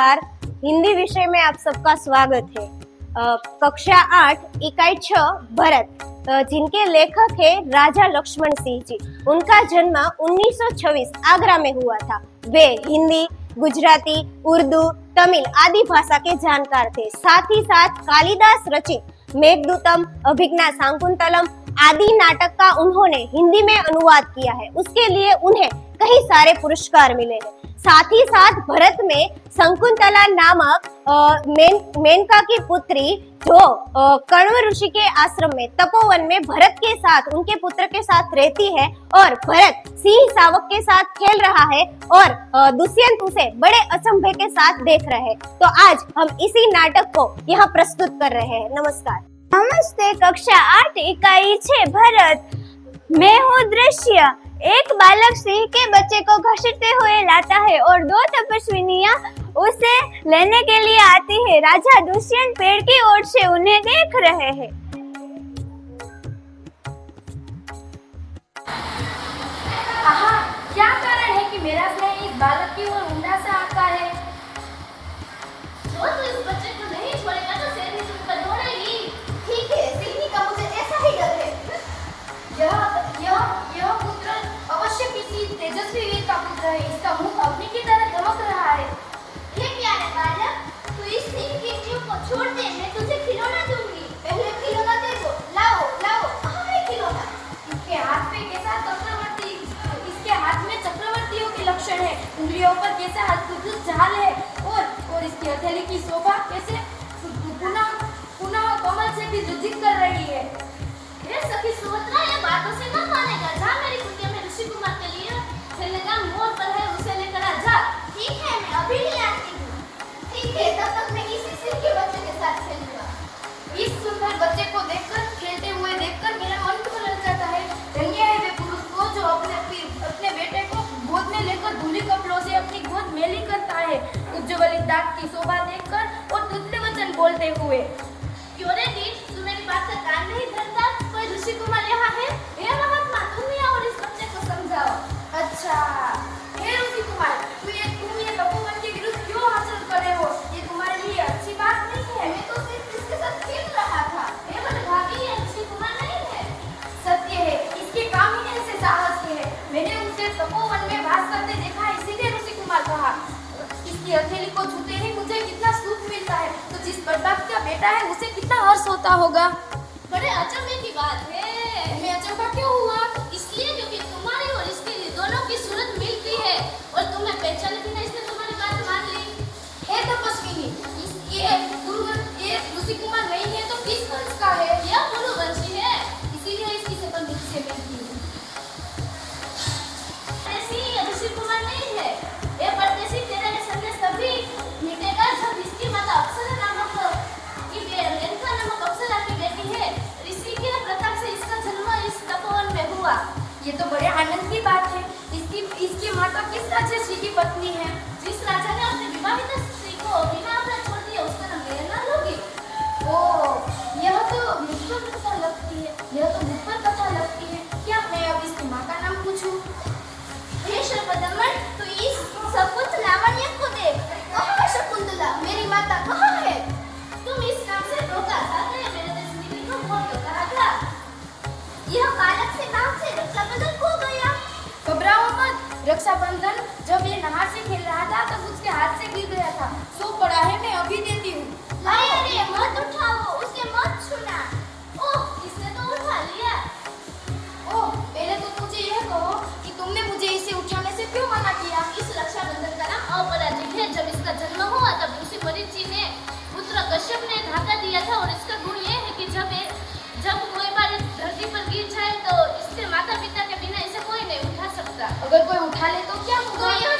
नमस्कार। हिंदी विषय में आप सबका स्वागत है। कक्षा 8 इकाई 6 भरत, जिनके लेखक है राजा लक्ष्मण सिंह जी। उनका जन्म 1926 आगरा में हुआ था। वे हिंदी, गुजराती, उर्दू, तमिल आदि भाषा के जानकार थे। साथ ही साथ कालिदास रचित मेघदूतम, अभिज्ञा शाकुंतलम आदि नाटक का उन्होंने हिंदी में अनुवाद किया है। उसके लिए उन्हें कई सारे पुरस्कार मिले हैं। साथ ही साथ भरत में शकुंतला नामक मेनका की पुत्री जो कण्व ऋषि के आश्रम में तपोवन में भरत के साथ, उनके पुत्र के साथ रहती है और भरत सिंह शावक के साथ खेल रहा है और दुष्यंत उसे बड़े अचंभे के साथ देख रहे हैं। तो आज हम इसी नाटक को यहाँ प्रस्तुत कर रहे हैं। नमस्कार। नमस्ते। कक्षा 8 इकाई 6 भरत। मैं हूँ दृश्य। एक बालक सिंह के बच्चे को घसीटते हुए लाता है और दो तपस्विनियां उसे लेने के लिए आती है। राजा दुष्यंत पेड़ की ओर से उन्हें देख रहे हैं। आहा, क्या कारण है कि मेरा स्नेह इस बालक की ओर उमड़ा सा आता है? जो तू इस बच्चे को नहीं छोड़ेगा तो शेरनी तुम पर दौड़ेगी। ठीक है, सिंही का मुझे ऐसा ही डर है। यह पुत्र अवश्य किसी तेजस्वी वीर का पुत्र है। इसका मुख अग्नि की तरह दमक रहा है। हे प्यारे बालक, तू इस सिंह की जीव को छोड़ दे, मैं तुझे खिलौना दूंगी। पहले खिलौना दे दो। लाओ लाओ, कहाँ है खिलौना? इसके हाथ में चक्रवर्तियों के लक्षण है। उंगलियों पर कैसा अद्भुत झाल है और इसकी हथेली की शोभा कैसे पुनः कमल से भी रुधिर कर रही है। हे सखी सुभद्रा, ये बातों से ना मानेगा। जा मेरी कुटिया में ऋषि कुमार के लिए खेलने का मोर पर है, उसे लेकर आ जा। ठीक है, मैं अभी ले आती हूँ। ठीक है, तब तक मैं इसी सिंह के बच्चे के साथ खेलूंगा। इस सुंदर बच्चे को देखकर, खेलते हुए देखकर मेरा मन बदल जाता है। धन्य है वे पुरुष को जो अपने बेटे को गोद में लेकर धूली कपड़ों से अपनी गोद मेली करता है। उज्ज्वल दाग की शोभा देखकर और तुल्य वचन बोलते हुए। क्यों रे नीच, तू मेरी बात का कान नहीं धरता? कोई ऋषि कुमार यहाँ है? हे महात्मा, तुम ही आओ और इस बच्चे को समझाओ। अच्छा, हे ऋषि कुमार, तुम ये तपोवन के विरुद्ध क्यों हासिल कर रहे हो? ये तुम्हारे लिए अच्छी बात नहीं है। मैं तो सिर्फ इसके साथ खेल रहा था। हे भाभी, ये ऋषि कुमार नहीं है। सत्य है, इसके काम ही ऐसे साहस के है। मैंने उसे तपोवन में वास करते देखा, इसीलिए ऋषि कुमार कहा। इसकी हथेली को छूते ही मुझे कितना सुख मिलता है, तो जिस बड़बाप का बेटा है उसे कितना हर्ष होता होगा। बड़े अचंभे की बात है। मैं अचंभा क्यों हुआ? इसलिए क्योंकि तुम्हारी और इसकी दोनों की सूरत मिलती है और तुम्हें पहचाने बिना इसने तुम्हारी बात मान ली। हे तपस्विनी, ये ऋषि कुमार नहीं है तो किस वंश का है? यह पुरुवंशी है, इसीलिए इसकी शक्ल मुझसे मिलती है। ऐसी ऋषि कुमार नहीं है। ये परदेशी तेरे संदेश तभी मिटेगा जब इसकी माता अप्सरा नामक की बेटी है। ऋषि के प्रताप से इसका जन्म इस तपोवन में हुआ। ये तो बड़े आनंद की बात है। इसकी माता किस राजर्षि की पत्नी है? जिस राजा ने अपने विवाहित स्त्री को बिना अपराध छोड़ दिया, उसका नाम मेघना होगी। ओह, यह तो मुझ पर कथा लगती है। क्या मैं अब इसकी माँ का नाम पूछूं? हे शर्पदमन, तू इस सकुंत लावण्य को देख। कहाँ है शकुंतला? मेरी माता कहाँ है? तुम इस नाम से धोखा खाते हैं। मेरे देश नीति को बहुत धोखा रखा। यह बालक से नाम से रक्षाबंधन खो गया। घबराओ मत। रक्षाबंधन जब ये नहर से खेल रहा था तब उसके हाथ से गिर गया था। सो पड़ा है, मैं अभी देती हूँ। अरे मत उठाओ, उसे मत छूना। ओह, इसने तो उठा लिया। ओह, पहले तो मुझे यह कहो कि तुमने मुझे इसे उठाने से क्यों मना किया? इस रक्षाबंधन का नाम अपराजित है। जब इसका जन्म हुआ तब ऋषि मरीचि ने पुत्र कश्यप ने धागा दिया था और इसका गुण ये है कि जब कोई बार इस धरती पर गिर जाए तो इससे माता पिता के बिना इसे कोई नहीं उठा सकता। अगर कोई उठा ले तो क्या होगा? तो यह